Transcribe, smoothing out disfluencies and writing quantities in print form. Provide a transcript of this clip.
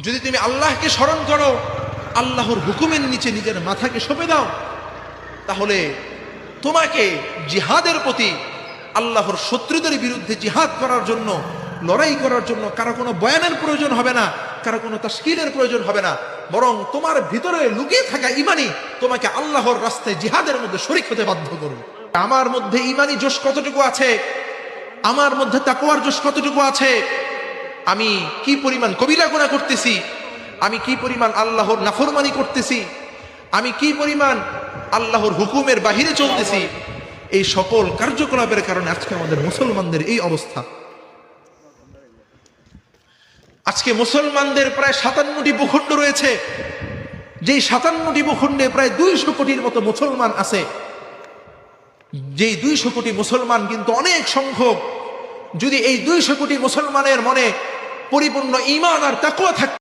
যদি তুমি আল্লাহকে স্মরণ করো, আল্লাহর হুকুমের নিচে নিজের মাথাকে সঁপে দাও, তাহলে তোমাকে জিহাদের প্রতি, আল্লাহর শত্রুদের বিরুদ্ধে জিহাদ করার জন্য, লড়াই করার জন্য কারো কোনো বয়ানের প্রয়োজন হবে না, কারো কোনো তাশকিলের প্রয়োজন হবে না। বরং তোমার ভিতরে লুকিয়ে থাকা ইমানই তোমাকে আল্লাহর রাস্তায় জিহাদের মধ্যে শরীক হতে বাধ্য করবে। আমার মধ্যে ইমানি জোশ কতটুকু আছে, আমার মধ্যে তাকওয়ার জোশ কতটুকু আছে, আমি কি পরিমাণ কবিরা গুনাহ করতেছি, আমি কি পরিমাণ আল্লাহর নাফরমানি করতেছি, আমি কি পরিমাণ আল্লাহর হুকুমের বাহিরে চলতেছি, এই সকল কার্যকলাপের কারণে আজকে আমাদের মুসলমানদের এই অবস্থা। আজকে মুসলমানদের প্রায় 57টি ভূখণ্ড রয়েছে, যেই 57টি ভূখণ্ডে প্রায় 200 কোটির মতো মুসলমান আছে। যেই 200 কোটি মুসলমান কিন্তু অনেক সংখ্যক। যদি এই 200 কোটি মুসলমানের মনে পরিপূর্ণ ঈমান আর তাকওয়া থাকে,